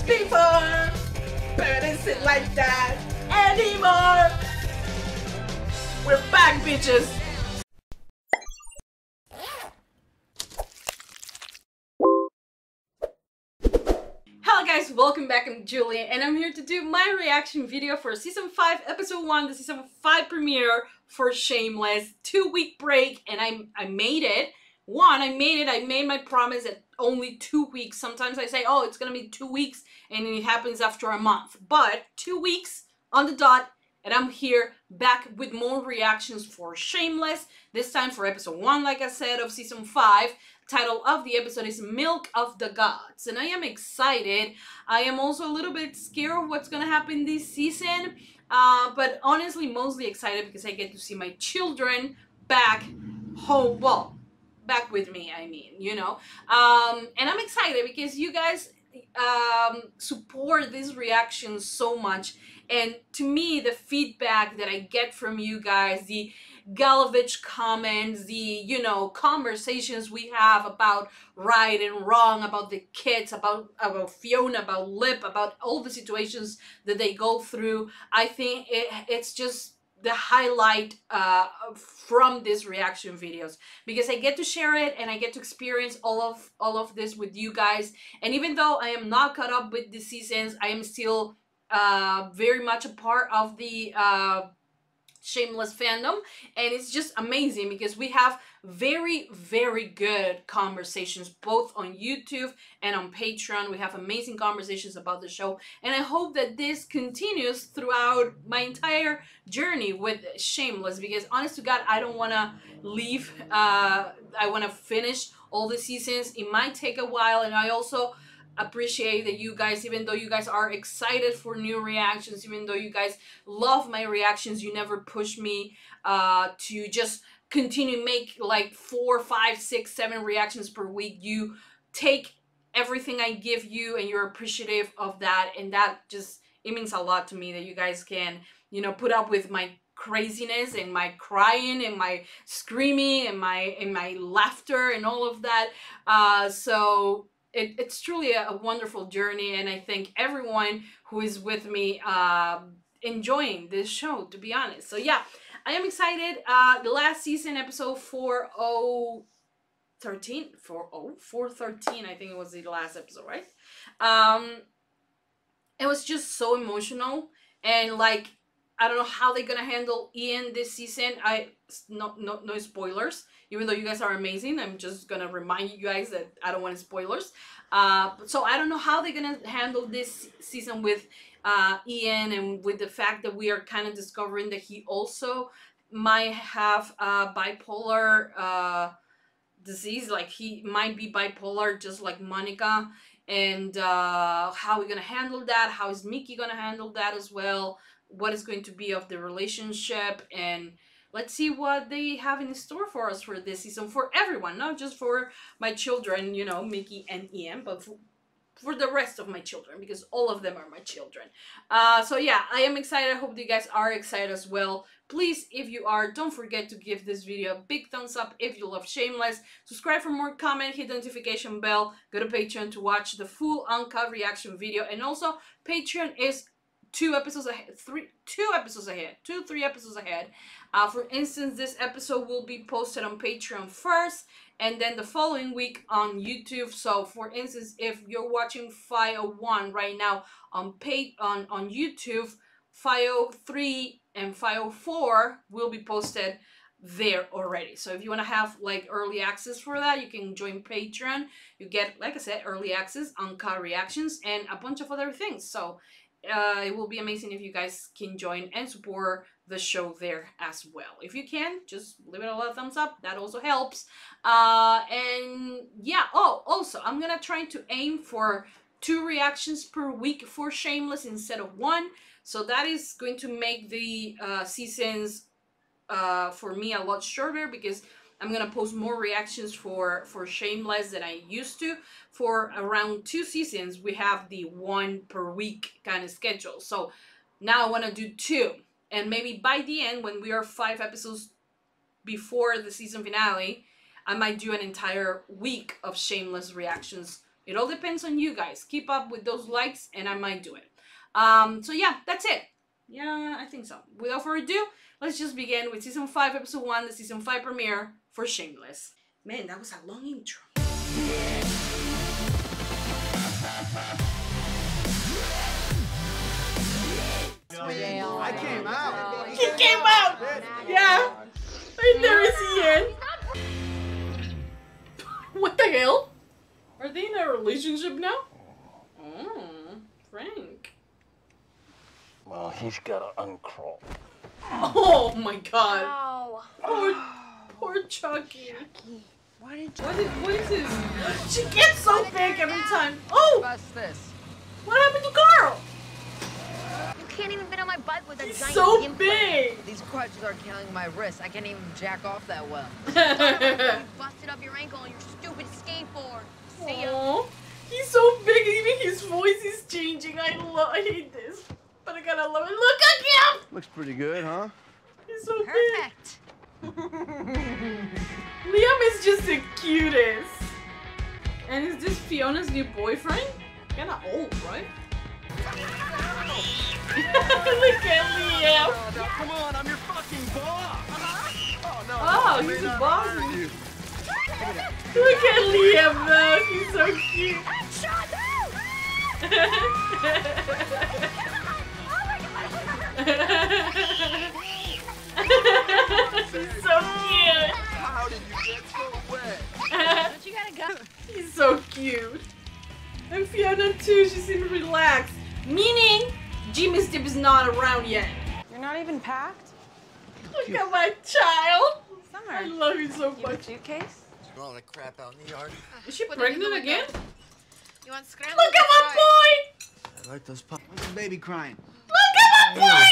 before, but it's it like that anymore. We're back, bitches. Hello guys, welcome back. I'm Julie and I'm here to do my reaction video for season 5 episode 1, the season 5 premiere for Shameless. 2-week break, and I made it. I made my promise at only 2 weeks. Sometimes I say, oh, it's gonna be 2 weeks, and it happens after a month. But 2 weeks on the dot, and I'm here back with more reactions for Shameless. This time for episode 1, like I said, of season 5. Title of the episode is Milk of the Gods, and I am excited. I am also a little bit scared of what's gonna happen this season, but honestly mostly excited because I get to see my children back home, well, back with me, I mean, you know. And I'm excited because you guys support these reactions so much, and to me the feedback that I get from you guys, the Galovich comments, the, you know, conversations we have about right and wrong, about the kids, about Fiona, about Lip, about all the situations that they go through, I think it's just the highlight from these reaction videos, because I get to share it and I get to experience all of this with you guys. And even though I am not caught up with the seasons, I am still very much a part of the Shameless fandom, and it's just amazing because we have very good conversations both on YouTube and on Patreon. We have amazing conversations about the show, and I hope that this continues throughout my entire journey with Shameless, because honest to God, I don't want to leave. I want to finish all the seasons. It might take a while, and I also appreciate that you guys, even though you guys are excited for new reactions, even though you guys love my reactions, you never push me to just continue make like 4, 5, 6, 7 reactions per week. You take everything I give you and you're appreciative of that, and that just, it means a lot to me that you guys can, you know, put up with my craziness and my crying and my screaming and my laughter and all of that. So it's truly a wonderful journey, and I thank everyone who is with me enjoying this show, to be honest. So yeah, I am excited. The last season, episode 413, I think it was the last episode, right? It was just so emotional, and like, I don't know how they're gonna handle Ian this season. No spoilers, even though you guys are amazing. I'm just gonna remind you guys that I don't want spoilers. So I don't know how they're gonna handle this season with Ian, and with the fact that we are kind of discovering that he also might have bipolar disease. Like, he might be bipolar just like Monica. And how are we gonna handle that? How is Mickey gonna handle that as well? What is going to be of the relationship? And let's see what they have in store for us for this season, for everyone, not just for my children, you know, Mickey and Ian, but for the rest of my children, because all of them are my children. So yeah, I am excited. I hope you guys are excited as well. Please, if you are, don't forget to give this video a big thumbs up if you love Shameless. Subscribe for more, comment, hit the notification bell. Go to Patreon to watch the full uncut reaction video. And also, Patreon is 3 episodes ahead. For instance, this episode will be posted on Patreon first, and then the following week on YouTube. So for instance, if you're watching 501 right now on YouTube, 503 and 504 will be posted there already. So if you want to have like early access for that, you can join Patreon. You get, like I said, early access, uncut reactions, and a bunch of other things. So it will be amazing if you guys can join and support the show there as well. If you can, just leave it a lot of thumbs up. That also helps. And yeah, oh, also, I'm gonna try to aim for 2 reactions per week for Shameless instead of 1. So that is going to make the seasons for me a lot shorter, because I'm gonna post more reactions for Shameless than I used to. For around 2 seasons, we have the 1 per week kind of schedule. So now I want to do 2, and maybe by the end, when we are 5 episodes before the season finale, I might do an entire week of Shameless reactions It all depends on you guys. Keep up with those likes and I might do it. So yeah, that's it. Yeah, I think so. Without further ado, let's just begin with Season 5, Episode 1, the Season 5 premiere for Shameless. Man, that was a long intro. I came out. He came out! Yeah! Right there is Ian. What the hell? Are they in a relationship now? Oh, Frank. Well, he's gotta uncrawl. Oh my god. Ow. Poor Chucky. Why did What is this? She gets so big every time. Oh! What's this? What happened to Carl? You can't even fit on my butt with a He's giant so implant. big. These crutches are killing my wrist. I can't even jack off that well. You busted up your ankle on your stupid skateboard. See ya. Aww. He's so big, even his voice is changing. I hate this. But I gotta love it. Look at him! Looks pretty good, huh? He's so Perfect. big. Liam is just the cutest. And is this Fiona's new boyfriend? Kinda old, right? Look at Liam. Oh, no, come on, I'm your fucking boss. Oh, no. Oh, he's a boss. Look at Liam though. He's so cute. He's so cute. How did you get so wet? But you gotta go. He's so cute. And Fiona too, she seems relaxed. Meaning, Jimmy's dip is not around yet. You're not even packed? Look at my child. Summer. I love you so You have a much. suitcase? All the crap out in the yard. Is she pregnant again? You want scrambled? Look at my boy! I like those pups. What's the baby crying? Look at my boy!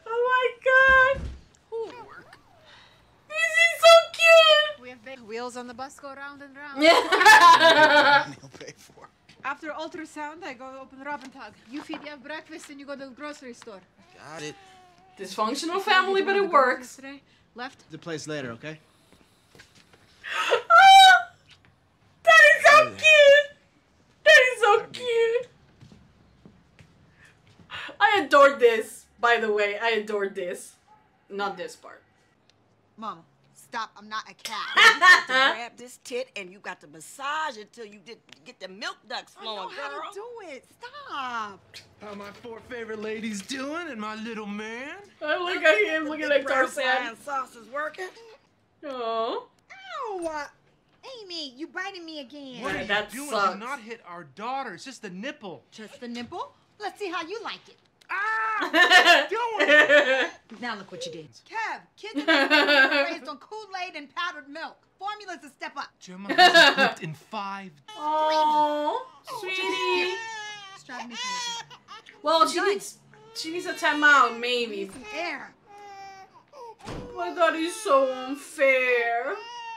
Oh my god! This is so cute! We have big wheels on the bus go round and round. He'll pay for. After ultrasound, I go open Robin Tug. You feed you have breakfast and you go to the grocery store. Got it. Dysfunctional family, but it works. Yesterday, left. The place later, okay? That is so cute! That is so cute! I adored this, by the way. I adored this. Not this part. Mama, stop. I'm not a cat. You got to grab this tit and you got to massage it till you get the milk ducts I flowing, know how girl. to do it. Stop. How my 4 favorite ladies doing and my little man? Oh, look at him looking like Tarzan. Brown sauce is working. Oh, Ow. Amy, you biting me again. What? Yeah, that doing? sucks. Do not hit our daughter. It's just the nipple. Just the nipple? Let's see how you like it. Ah! What are you doing? Now look what you did. Kev, kids are raised on Kool-Aid and powdered milk. Formula's a step up. Gemma hasn't cooked in 5 days. oh, sweetie. It's driving me crazy. Well, she needs a timeout, maybe. Some air. My God, he's so unfair.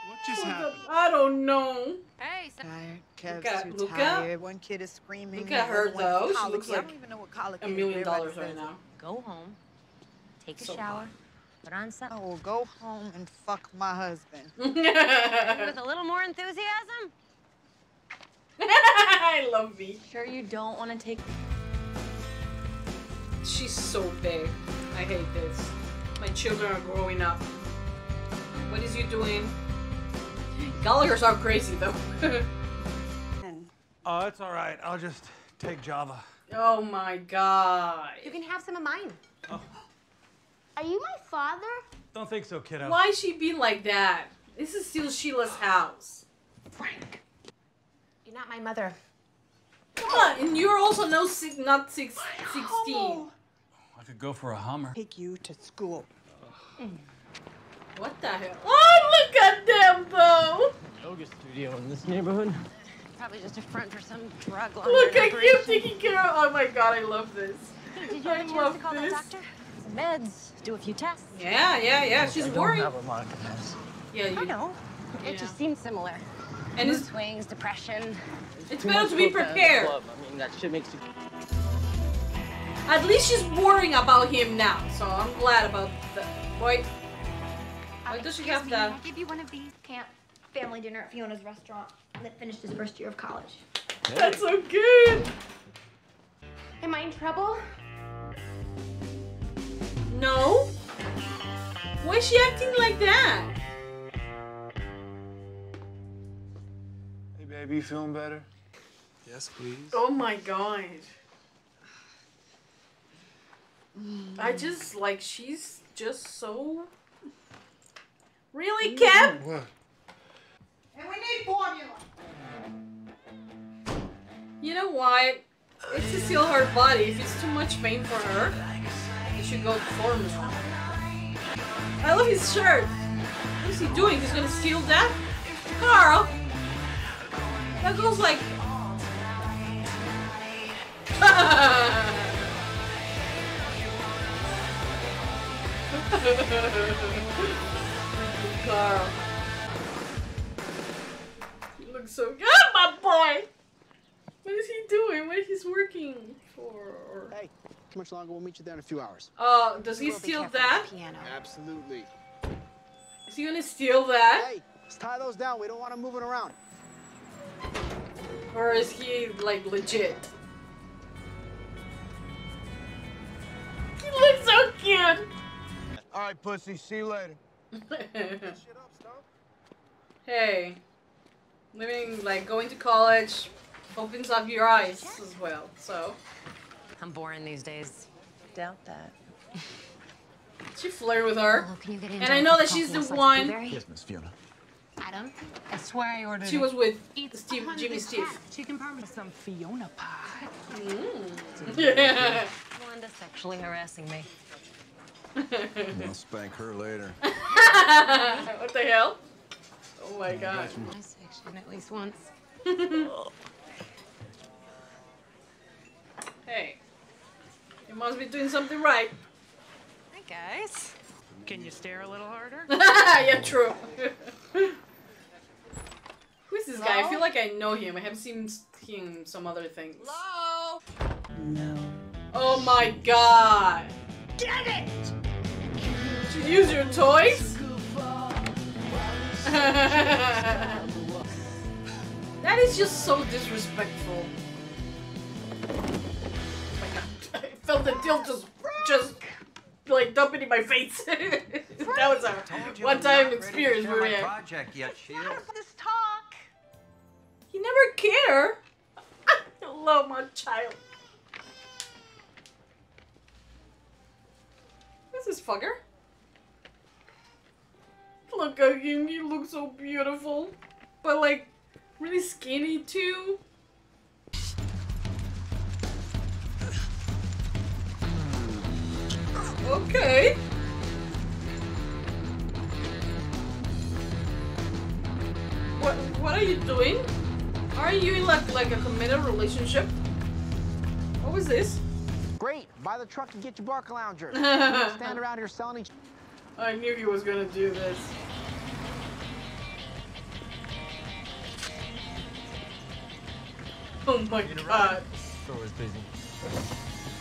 What just happened? I don't know. Hey, Tired. Look Kev's at- too look at- tired. One kid is screaming. look at the her, other one though. is She looks colicky. I like don't even know what colicky $1 is. million Everybody right says now. go home, take a So shower, put on I something will go home and fuck my husband. with a little more enthusiasm. I love me. Sure you don't want to take... She's so big. I hate this. My children are growing up. What is you doing? Gallagher's are crazy though. Oh, it's all right. I'll just take Java. Oh my God. You can have some of mine. Oh, Are you my father? don't think so, kiddo. Why she be like that? This is still Sheila's house. Frank. You're not my mother. Come on, and you're also not 16. I could go for a Hummer. Take you to school. What the hell? Oh, look at them though. Yoga studio in this neighborhood. Probably just a front for some drug laundering Look at you operation. taking care of. Oh my God, I love this. Hey, did you I have a chance love to call this. that doctor? Some meds, do a few tests. Yeah. She's I don't worried. have what Monica has. Yeah, I you. know. Yeah. It just seems similar. And Mood it's swings, depression. better to be prepared. I mean, that shit makes you... At least she's worrying about him now, so I'm glad about that. Why does she have that? I'll give you one of these. Camp family dinner at Fiona's restaurant that finished his first year of college. That's so good. Am I in trouble? No. Why is she acting like that? Hey, baby, you feeling better? Yes, please. Oh my god. I just like she's just so. Really, Kev? What? And we need formula. You know what? It's to seal her body. If it's too much pain for her, you should go to formula. I love his shirt. What is he doing? He's gonna steal that? Carl! That goes like... Carl. You look so good, my boy! What is he doing? What is he working for? Hey, how much longer? We'll meet you there in a few hours. Does he steal that? Piano. Absolutely. Is he gonna steal that? Hey, let's tie those down. We don't want them moving around. Or is he, like, legit? He looks so cute! All right, pussy. See you later. Hey. Living, like, going to college opens up your eyes as well, so. I'm boring these days. Doubt that. She flirted with her. Oh, can you get in And I know that she's the one. Yes, Miss Fiona. Adam, I swear I ordered She was with It's Steve, 100 Jimmy Steve. Chicken parm with some Fiona pie. Yeah. Melinda's sexually harassing me. I'll spank her later. What the hell? Oh my god. my section at least once. Hey. You must be doing something right. Hi, guys. Can you stare a little harder? Yeah, true. Who is this guy? I feel like I know him. I have seen him some other things. Hello? No. Oh my god. Get it! Did you use your toys? That is just so disrespectful. Oh my god. I felt the deal just like dumping in my face. That was a one-time experience for me. Project yet, Shield. This talk. He never cared. I love my child. Who's this fucker? Look at him, he looks so beautiful. But like, really skinny too. Okay. What are you doing? Aren't you in like a committed relationship? What was this? Great. Buy the truck and get your bark lounger. Stand around here selling each. I knew he was gonna do this. Oh my god. Store is busy.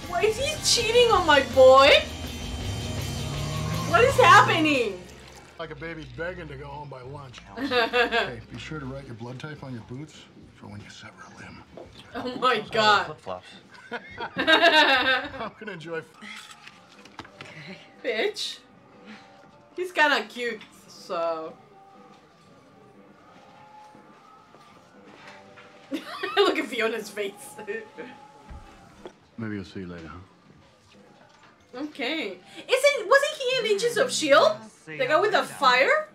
Why is he cheating on my boy? What is happening? Like a baby begging to go home by lunch. Hey, be sure to write your blood type on your boots for when you sever a limb. Oh my god. Flip-flops. I'm gonna enjoy. Bitch. He's kinda cute, so. Look at Fiona's face. Maybe I'll see you later, huh? Okay. Wasn't he in Agents of S.H.I.E.L.D.? The guy with the fire?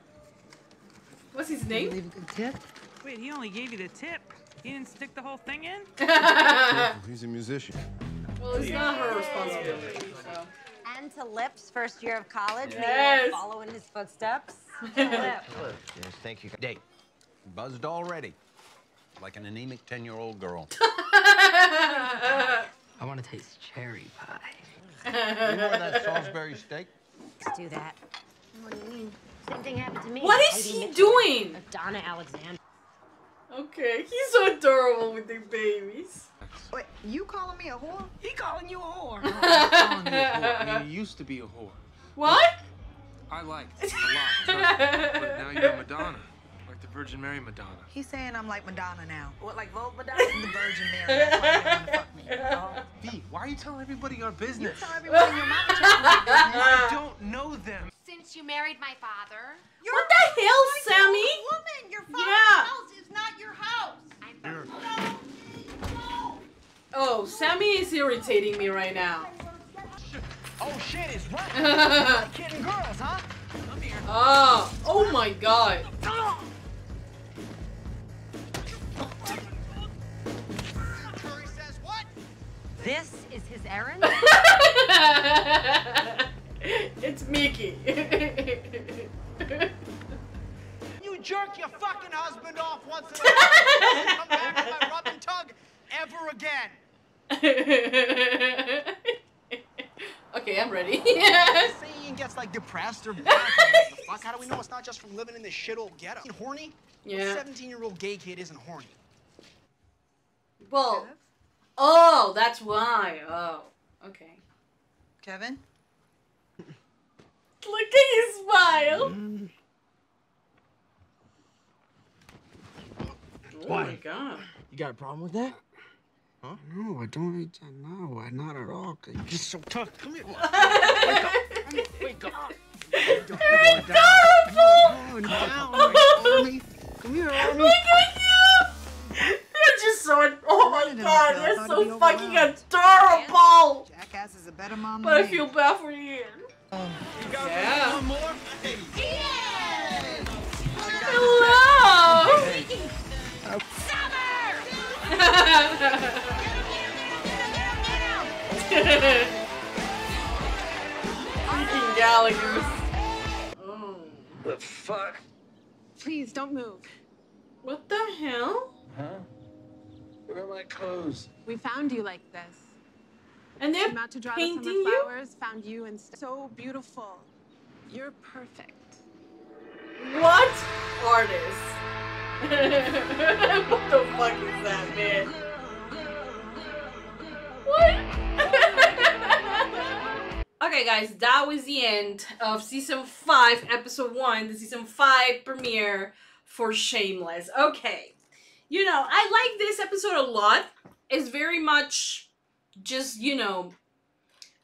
What's his name? Leave a good tip. Wait, he only gave you the tip. He didn't stick the whole thing in? He's a musician. Well, it's not her responsibility, so. And to Lips, first year of college, Yes. maybe follow in his footsteps. To Lips. Yes, thank you. Date. Buzzed already. Like an anemic 10-year-old girl. I want to taste cherry pie. Remember that Salisbury steak? Let's do that. What do you mean? Same thing happened to me. What is he doing? Donna Alexander. Okay, he's so adorable with the babies. Wait, you calling me a whore? He calling you a whore. I'm calling you a whore. I mean, you used to be a whore. What? I liked it a lot, trust me. But now you're Madonna. Like like the Virgin Mary Madonna. He's saying I'm like Madonna now. What, like Vogue Madonna? The Virgin Mary. That's why they want to fuck me. V, why are you telling everybody your business? You tell everybody your mama tells my business. I don't know them. Since you married my father. What the hell, Sammy? Woman, your father's Yeah. house is not your house. Oh, Sammy is irritating me right now. Oh shit, it's right. Kid and girls, huh? Come here. Oh my god. This is his errand? It's Mickey. You jerk your fucking husband off once in a while. Don't come back to my rub and tug ever again. Okay, I'm ready. Say Ian gets like depressed or bad. What the fuck? How do we know it's not just from living in this shit old ghetto? You horny? Yeah. A 17-year-old gay kid isn't horny. Well, oh, that's why. Oh, okay. Kevin? Look at his smile. Oh my god. You got a problem with that? Huh? No, I don't. No, not at all. You're just so tough. Come here. Wake up. Wake up. It's Going down. Army. Come here, Army. Look at you! You're just so... Oh my god, you're so fucking adorable! Jackass is a better mom But I than me. feel bad for you. Yeah. One more? Hey. Hello! Freaking Gallagher. Oh. The fuck? Please don't move. What the hell? Huh? Where are my clothes? We found you like this. And they're Came out to draw the painting summer you? flowers, found you and so beautiful. You're perfect. What? Artist. What the fuck is that, man? What? Okay, guys, that was the end of Season 5, Episode 1, the Season 5 premiere for Shameless. Okay. You know, I like this episode a lot. It's very much just, you know,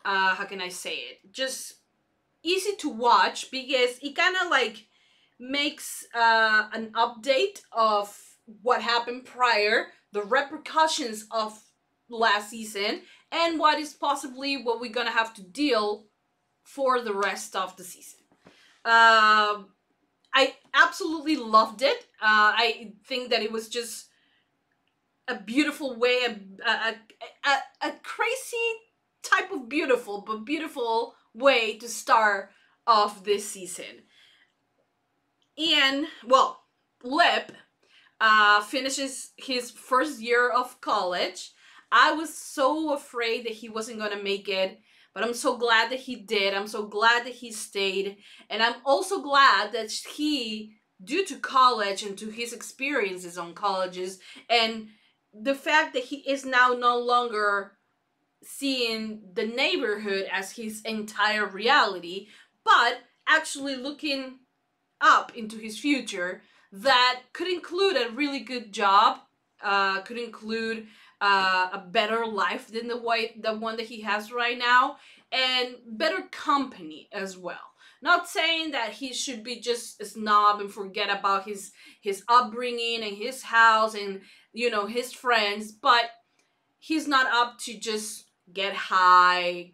how can I say it? Just easy to watch because it kind of like makes an update of what happened prior, the repercussions of last season, and what is possibly what we're gonna have to deal for the rest of the season. I absolutely loved it. I think that it was just a beautiful way, a crazy type of beautiful, but beautiful way to start off this season. And, well, Lip finishes his first year of college. I was so afraid that he wasn't gonna make it, but I'm so glad that he did. I'm so glad that he stayed. And I'm also glad that he, due to college and to his experiences on colleges, and the fact that he is now no longer seeing the neighborhood as his entire reality, but actually looking up into his future, that could include a really good job, could include a better life than the one that he has right now, and better company as well. Not saying that he should be just a snob and forget about his upbringing and his house and, you know, his friends, but he's not up to just get high,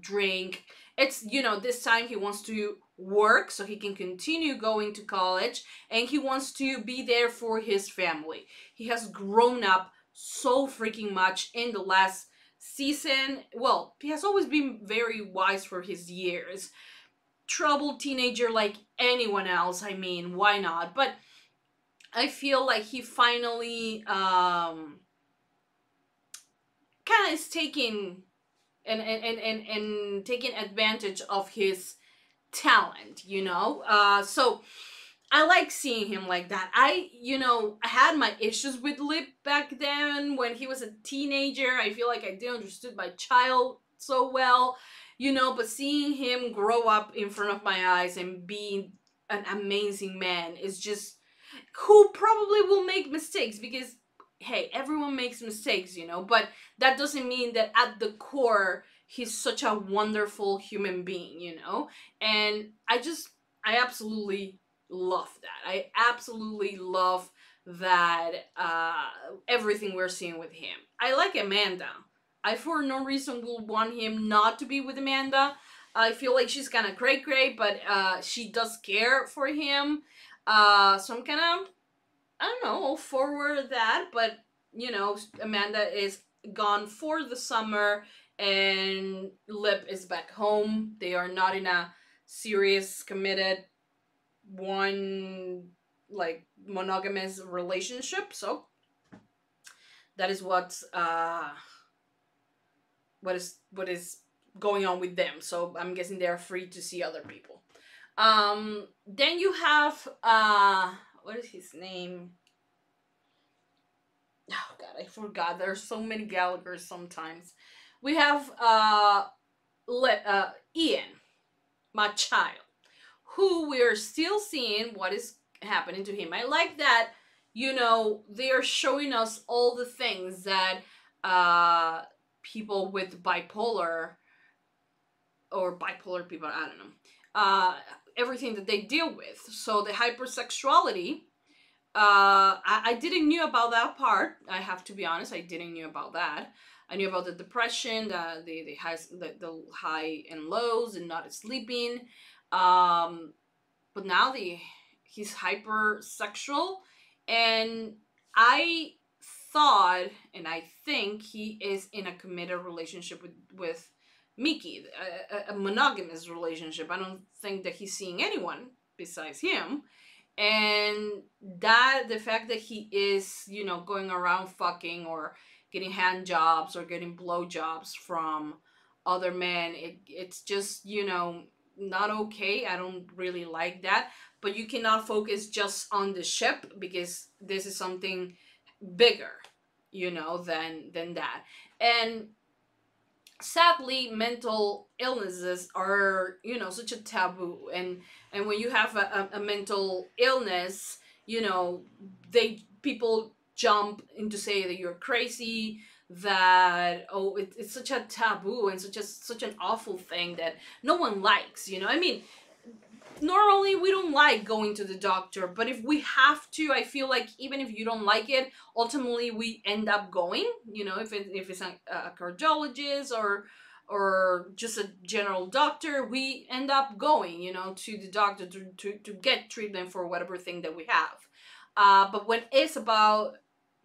drink. It's, you know, this time he wants to work so he can continue going to college, and he wants to be there for his family. He has grown up so freaking much in the last season. Well, he has always been very wise for his years. Troubled teenager like anyone else, I mean, why not? But I feel like he finally kind of is taking and taking advantage of his talent, you know? So I like seeing him like that. I had my issues with Lip back then when he was a teenager. I feel like I didn't understand my child so well, you know, but seeing him grow up in front of my eyes and being an amazing man is just, who probably will make mistakes because, hey, everyone makes mistakes, you know, but that doesn't mean that at the core he's such a wonderful human being, you know. And I absolutely love that. I absolutely love that everything we're seeing with him. I like Amanda. I for no reason will want him not to be with Amanda. I feel like she's kind of cray, but she does care for him. So I'm kind of, I don't know, all forward that, but you know, Amanda is gone for the summer and Lip is back home. They are not in a serious, committed, one, like, monogamous relationship, so that is what is going on with them. So I'm guessing they're free to see other people. Then you have what is his name? Oh god, I forgot. There's so many Gallaghers sometimes. We have Ian, my child, who we're still seeing what is happening to him. I like that, you know, they are showing us all the things that people with bipolar people, I don't know, everything that they deal with. So the hypersexuality, I didn't knew about that part. I have to be honest, I didn't knew about that. I knew about the depression, the high and lows and not sleeping. But now he's hypersexual, and I thought and I think he is in a committed relationship with Mickey, a monogamous relationship. I don't think that he's seeing anyone besides him. And that the fact that he is, you know, going around fucking or getting hand jobs or getting blow jobs from other men, it's just, you know, not okay. I don't really like that. But you cannot focus just on the ship because this is something bigger, you know, than that. And sadly, mental illnesses are, you know, such a taboo. And when you have a mental illness, you know, people jump into say that you're crazy, that, oh, it's such a taboo and such an awful thing that no one likes, you know. I mean, normally we don't like going to the doctor, but if we have to, I feel like even if you don't like it, ultimately we end up going, you know, if it's a cardiologist or just a general doctor, we end up going, you know, to the doctor to get treatment for whatever thing that we have. But when it's about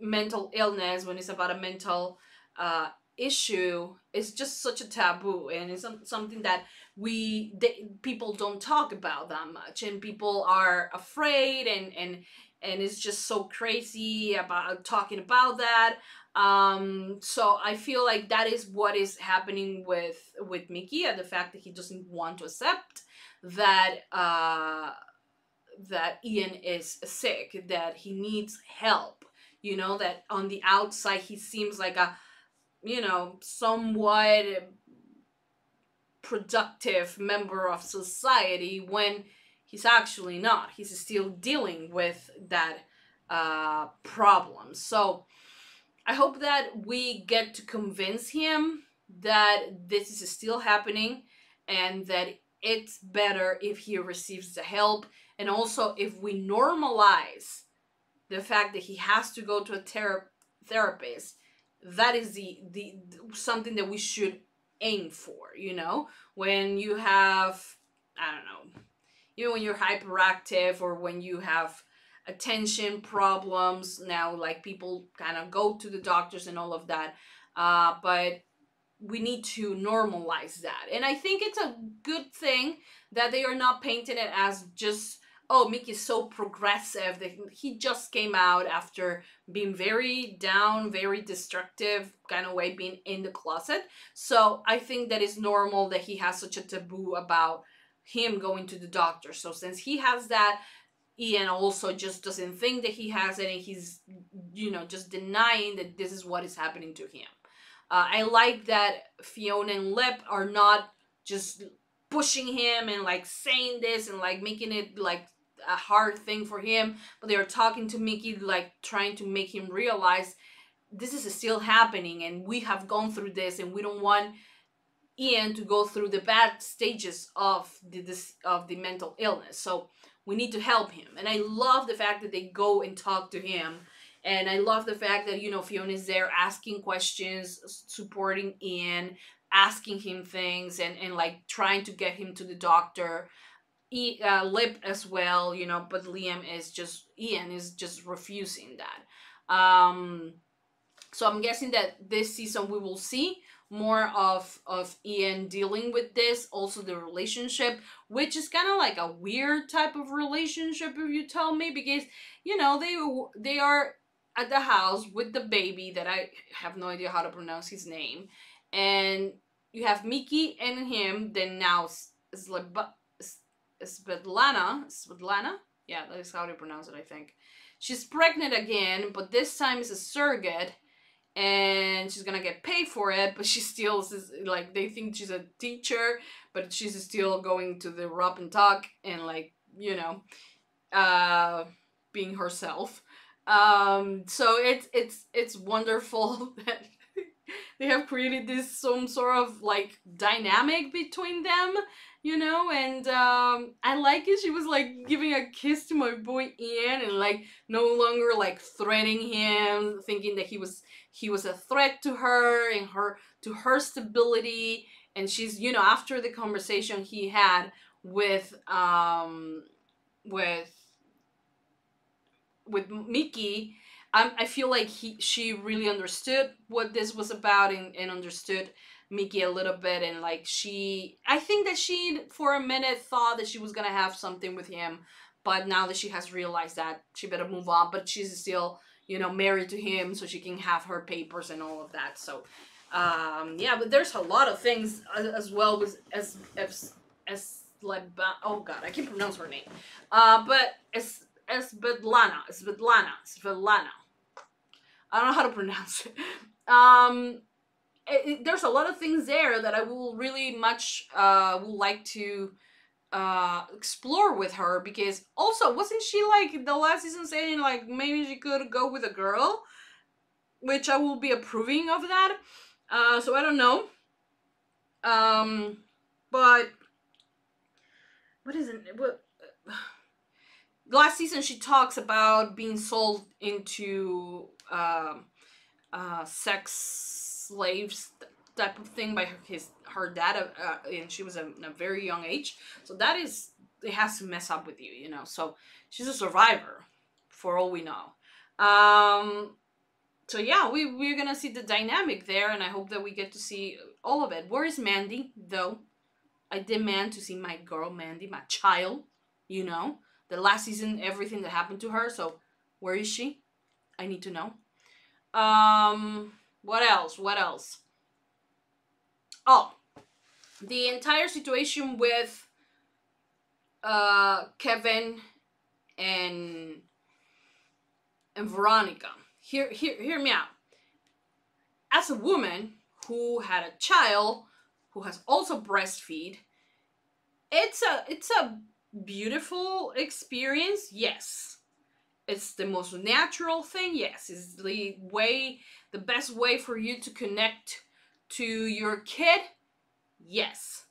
mental illness, when it's about a mental issue, it's just such a taboo, and it's something that people don't talk about that much, and people are afraid, and it's just so crazy about talking about that. So I feel like that is what is happening with Mickey, and the fact that he doesn't want to accept that that Ian is sick, that he needs help, you know, that on the outside he seems like a, you know, somewhat productive member of society when he's actually not. He's still dealing with that problem. So I hope that we get to convince him that this is still happening and that it's better if he receives the help. And also if we normalize the fact that he has to go to a therapist, that is the something that we should aim for, you know. When you have, I don't know, you know, when you're hyperactive or when you have attention problems, now like people kind of go to the doctors and all of that, but we need to normalize that. And I think it's a good thing that they are not painting it as just, oh, Mickey's so progressive, that he just came out after being very down, very destructive kind of way, being in the closet. So I think that it's normal that he has such a taboo about him going to the doctor. So since he has that, Ian also just doesn't think that he has it, and he's, you know, just denying that this is what is happening to him. I like that Fiona and Lip are not just pushing him and like saying this and like making it like a hard thing for him, but they are talking to Mickey, like trying to make him realize this is still happening and we have gone through this and we don't want Ian to go through the bad stages of the mental illness. So we need to help him. And I love the fact that they go and talk to him. And I love the fact that, you know, Fiona is there asking questions, supporting Ian, asking him things, and like trying to get him to the doctor. Lip as well, you know, but Ian is just refusing that. So I'm guessing that this season we will see more of Ian dealing with this, also the relationship, which is kind of like a weird type of relationship if you tell me, because, you know, they are at the house with the baby that I have no idea how to pronounce his name, and you have Mickey and him, then now Svetlana, yeah, that is how they pronounce it, I think. She's pregnant again, but this time it's a surrogate, and she's gonna get paid for it, but she still is, like, they think she's a teacher, but she's still going to the rub and talk and, like, you know, being herself. So it's wonderful that they have created this some sort of like dynamic between them, you know, and I like it. She was like giving a kiss to my boy Ian and like no longer like threatening him, thinking that he was a threat to her and to her stability. And she's, you know, after the conversation he had with Mickey, I feel like she really understood what this was about and understood Mickey a little bit, and like I think that she for a minute thought that she was gonna have something with him, but now that she has realized that, she better move on, but she's still, you know, married to him so she can have her papers and all of that. So yeah, but there's a lot of things as well with as oh god, I can't pronounce her name, but Svetlana. I don't know how to pronounce it. There's a lot of things there that I will really much would like to explore with her, because also wasn't she like the last season saying like maybe she could go with a girl, which I will be approving of that. So I don't know. But what is it? What? Last season she talks about being sold into sex slaves type of thing by her dad, and she was in a very young age. So that is, it has to mess up with you, you know. So she's a survivor for all we know. So yeah, we're gonna see the dynamic there, and I hope that we get to see all of it. Where is Mandy though? I demand to see my girl Mandy, my child, you know. The last season, everything that happened to her, so where is she? I need to know. What else? Oh, the entire situation with Kevin and Veronica. Hear me out. As a woman who had a child who has also breastfeed, it's a beautiful experience, yes. It's the most natural thing, yes. It's the best way for you to connect to your kid, yes.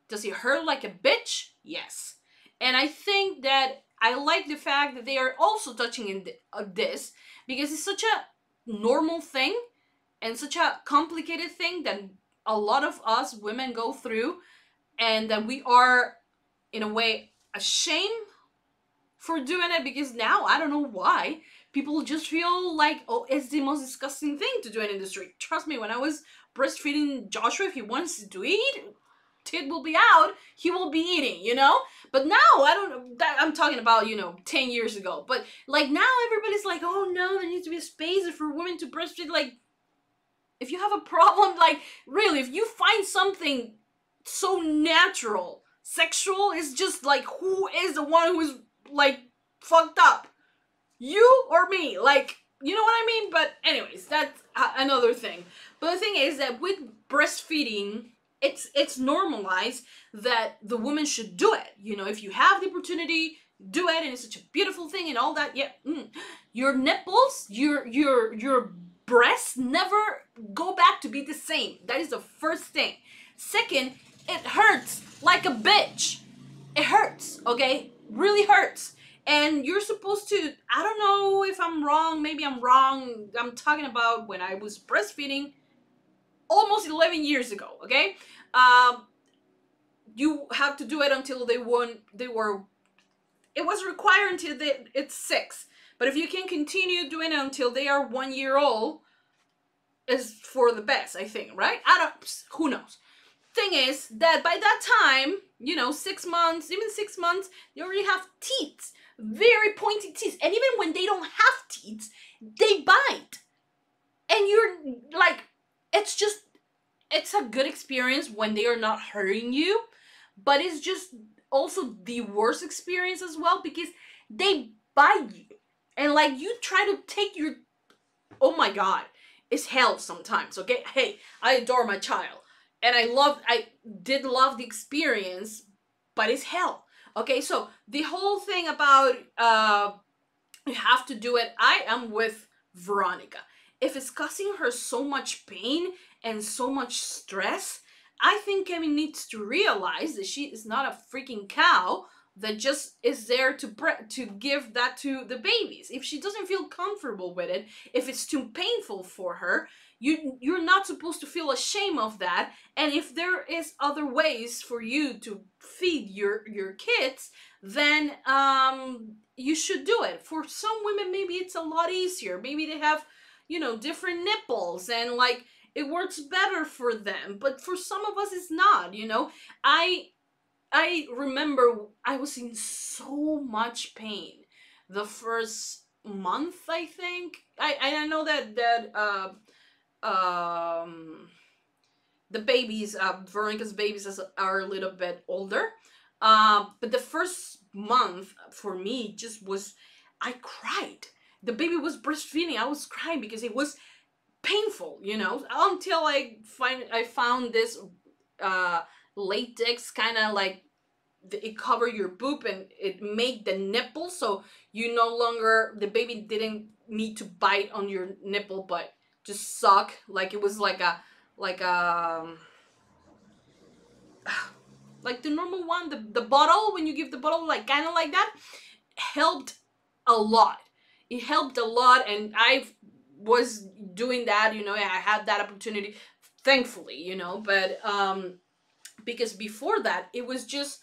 Does it hurt like a bitch? Yes. And I think that I like the fact that they are also touching in this, because it's such a normal thing and such a complicated thing that a lot of us women go through, and that we are in a way ashamed for doing it, because now I don't know why people just feel like, oh, it's the most disgusting thing to do it in the street. Trust me, when I was breastfeeding Joshua, if he wants to eat, tit will be out, he will be eating, you know. But now I'm talking about, you know, 10 years ago, but like now everybody's like, oh no, there needs to be a space for women to breastfeed. Like, if you have a problem, like really, if you find something so natural, sexual, is just like, who is the one who's like fucked up, you or me? Like, you know what I mean? But anyways, that's another thing. But the thing is that with breastfeeding, it's normalized that the woman should do it. You know, if you have the opportunity, do it, and it's such a beautiful thing and all that. Yeah, your nipples, your breasts never go back to be the same. That is the first thing. Second, it hurts like a bitch. It hurts, okay? Really hurts. And you're supposed to, I don't know if I'm wrong, maybe I'm wrong. I'm talking about when I was breastfeeding almost 11 years ago, okay? You have to do it until it was required until it's 6. But if you can continue doing it until they are 1 year old, is for the best, I think, right? Who knows? Thing is that by that time, you know, 6 months, even 6 months, they already have teeth, very pointy teeth. And even when they don't have teeth, they bite. And you're like, it's a good experience when they are not hurting you, but it's just also the worst experience as well because they bite you. And like you try to take your, oh my God, it's hell sometimes, okay? Hey, I adore my child. And I did love the experience, but it's hell. Okay, so the whole thing about you have to do it, I am with Veronica. If it's causing her so much pain and so much stress, I think Kevin needs to realize that she is not a freaking cow that just is there to give that to the babies. If she doesn't feel comfortable with it, if it's too painful for her, you're not supposed to feel ashamed of that. And if there is other ways for you to feed your kids, then you should do it. For some women, maybe it's a lot easier. Maybe they have, you know, different nipples and like it works better for them. But for some of us, it's not, you know. I remember I was in so much pain the first month, I think. I know that the babies, Veronica's babies are a little bit older. But the first month for me just was, I cried. The baby was breastfeeding. I was crying because it was painful, you know, until I found this latex kind of like it cover your boob and it made the nipple so you no longer, the baby didn't need to bite on your nipple but just suck, like it was like the normal one, the bottle, when you give the bottle, like kind of like that, helped a lot. It helped a lot, and I was doing that, you know, I had that opportunity, thankfully, you know, but because before that, it was just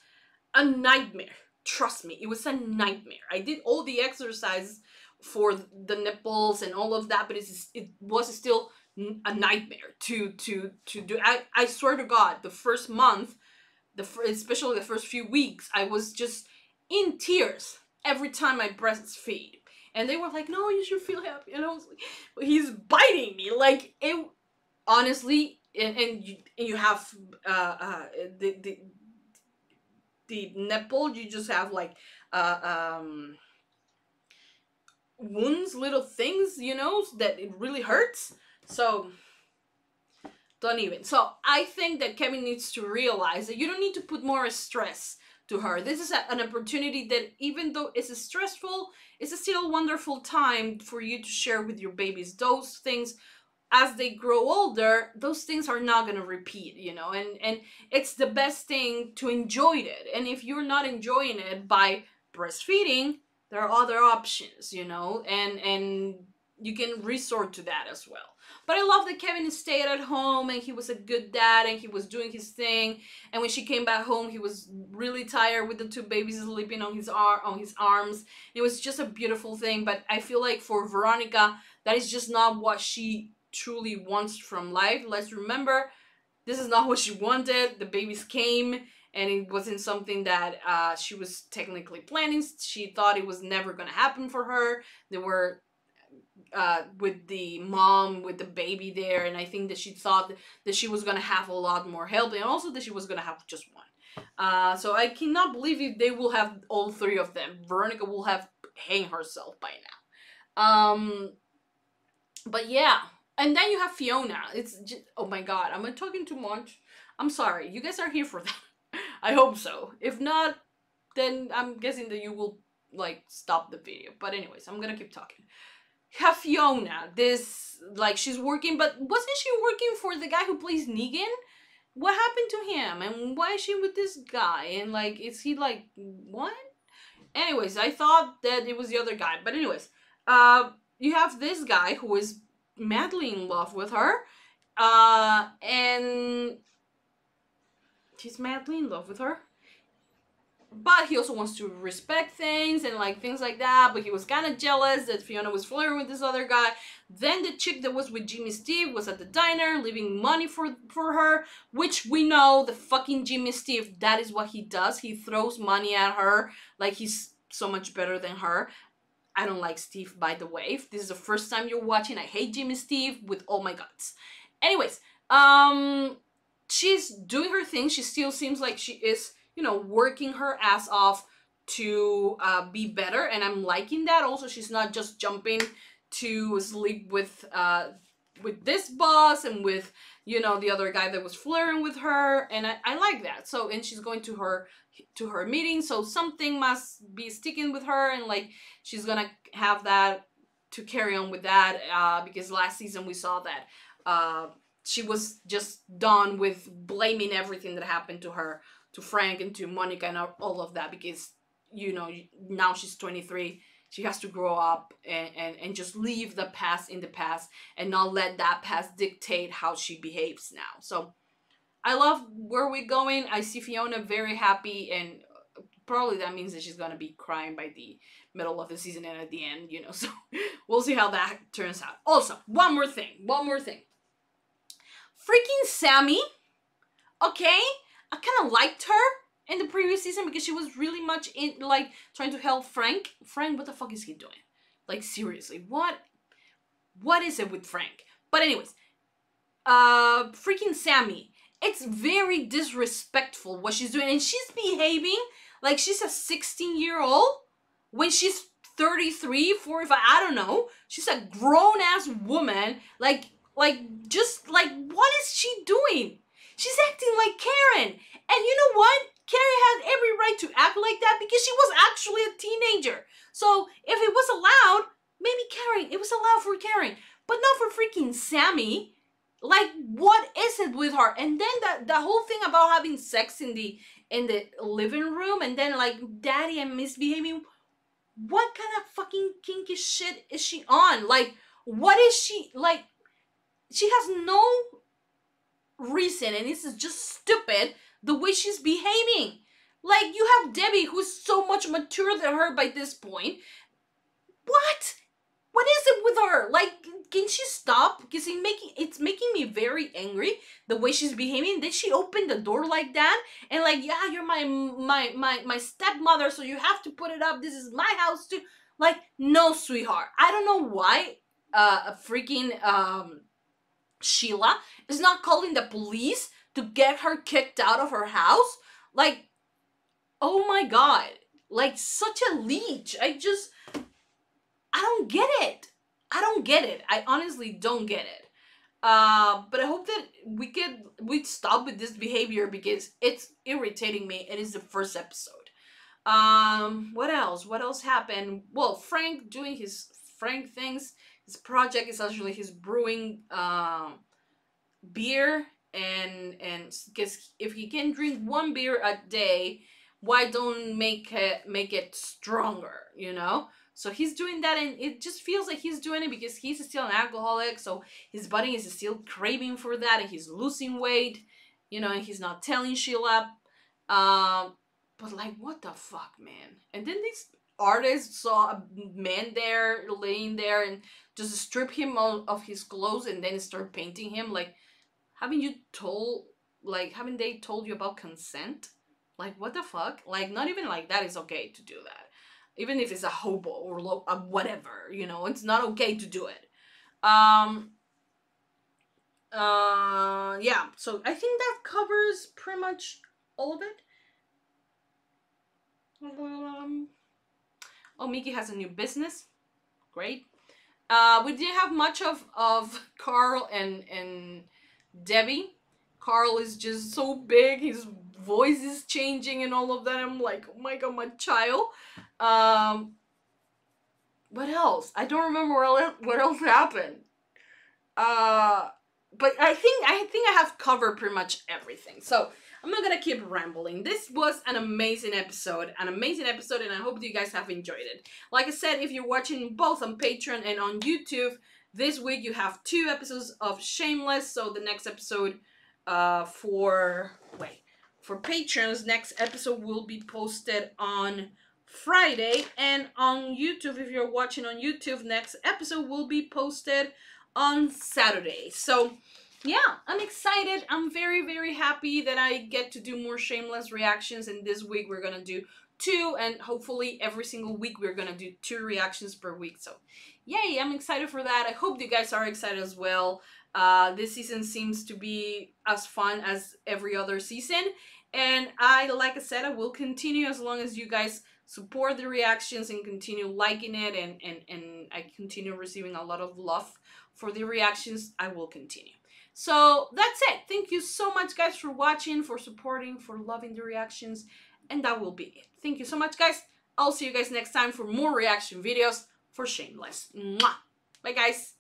a nightmare. Trust me, it was a nightmare. I did all the exercises for the nipples and all of that, but it was still a nightmare to do. I swear to God, the first month, especially the first few weeks, I was just in tears every time I breastfeed. And they were like, no, you should feel happy. And I was like, he's biting me. Like, it, honestly, and you have the nipple, you just have like wounds, little things, you know, that it really hurts. So don't even. So I think that Kevin needs to realize that you don't need to put more stress to her. This is an opportunity that, even though it's stressful, it's still a wonderful time for you to share with your babies. Those things, as they grow older, those things are not going to repeat, you know, and it's the best thing to enjoy it. And if you're not enjoying it by breastfeeding, there are other options, you know, and you can resort to that as well. But I love that Kevin stayed at home and he was a good dad and he was doing his thing. And when she came back home, he was really tired with the two babies sleeping on his arms. It was just a beautiful thing. But I feel like for Veronica, that is just not what she truly wants from life. Let's remember, this is not what she wanted. The babies came and it wasn't something that she was technically planning. She thought it was never going to happen for her. They were with the mom, with the baby there, and I think that she thought that she was going to have a lot more help, and also that she was going to have just one. So I cannot believe if they will have all three of them. Veronica will have hanged herself by now. But yeah. And then you have Fiona. It's just, oh my God, am I talking too much? I'm sorry. You guys are here for that. I hope so. If not, then I'm guessing that you will like stop the video. But anyways, I'm gonna keep talking. Have Fiona, this, like, she's working, but wasn't she working for the guy who plays Negan? What happened to him? And why is she with this guy? And, like, is he, like, what? Anyways, I thought that it was the other guy. But anyways, you have this guy who is madly in love with her. And he's madly in love with her. But he also wants to respect things and like things like that. But he was kind of jealous that Fiona was flirting with this other guy. Then the chick that was with Jimmy Steve was at the diner leaving money for her. Which we know the fucking Jimmy Steve, that is what he does. He throws money at her like he's so much better than her. I don't like Steve, by the way. If this is the first time you're watching, I hate Jimmy Steve with all my guts. Anyways, she's doing her thing. She still seems like she is, you know, working her ass off to be better, and I'm liking that. Also, she's not just jumping to sleep with this boss and with, you know, the other guy that was flirting with her, and I like that. So, and she's going to her meeting, so something must be sticking with her, and like she's gonna have that to carry on with that, because last season we saw that she was just done with blaming everything that happened to her, to Frank and to Monica and all of that, because, you know, now she's 23. She has to grow up and just leave the past in the past and not let that past dictate how she behaves now. So I love where we're going. I see Fiona very happy, and probably that means that she's going to be crying by the middle of the season and at the end, you know. So we'll see how that turns out. Also, one more thing. Freaking Sammy, okay? I kind of liked her in the previous season because she was really much in, like, trying to help Frank. Frank, what the fuck is he doing? Like, seriously, what is it with Frank? But anyways, freaking Sammy, it's very disrespectful what she's doing, and she's behaving like she's a 16-year-old when she's 33, 45, I don't know. She's a grown-ass woman, like, just, like, what is she doing? She's acting like Karen. And you know what? Karen had every right to act like that because she was actually a teenager. So if it was allowed, maybe Karen, it was allowed for Karen, but not for freaking Sammy. Like, what is it with her? And then the whole thing about having sex in the living room, and then like daddy and misbehaving. What kind of fucking kinky shit is she on? Like, what is she, like, she has no reason, and this is just stupid, the way she's behaving. Like, you have Debbie, who's so much mature than her by this point. What is it with her? Like, can she stop? Because it's making me very angry, the way she's behaving. Then she opened the door like that, and like, yeah, you're my stepmother, so you have to put it up. This is my house too. Like, no, sweetheart. I don't know why freaking Sheila is not calling the police to get her kicked out of her house. Like, oh my god. Like, such a leech. I don't get it. I honestly don't get it. But I hope that we'd stop with this behavior because it's irritating me. It is the first episode. What else? What else happened? Well, Frank doing his Frank things. His project is actually his brewing beer, and because if he can drink one beer a day, why don't make it stronger, you know? So he's doing that, and it just feels like he's doing it because he's still an alcoholic, so his body is still craving for that, and he's losing weight, you know, and he's not telling Sheila. But like, what the fuck, man? And then this artist saw a man there, laying there, and just strip him of his clothes and then start painting him. Like, haven't they told you about consent? Like, what the fuck? Like, not even like that is okay to do that. Even if it's a hobo or whatever, you know, it's not okay to do it. Yeah, so I think that covers pretty much all of it. Oh, Mickey has a new business. Great. We didn't have much of Carl and Debbie. Carl is just so big. His voice is changing and all of that. I'm like, oh my god, my child. What else? I don't remember what else happened. But I think I have covered pretty much everything. So I'm not gonna keep rambling. This was an amazing episode, and I hope you guys have enjoyed it. Like I said, if you're watching both on Patreon and on YouTube, this week you have 2 episodes of Shameless. So the next episode for patrons, next episode will be posted on Friday, and on YouTube, if you're watching on YouTube, next episode will be posted on Saturday. So yeah, I'm excited. I'm very, very happy that I get to do more Shameless reactions, and this week we're gonna do 2, and hopefully every single week we're gonna do 2 reactions per week. So yay, I'm excited for that. I hope you guys are excited as well. This season seems to be as fun as every other season, and like I said, I will continue as long as you guys support the reactions and continue liking it, and I continue receiving a lot of love for the reactions. I will continue. So that's it. Thank you so much, guys, for watching, for supporting, for loving the reactions, and that will be it. Thank you so much, guys. I'll see you guys next time for more reaction videos for Shameless. Mwah! Bye, guys.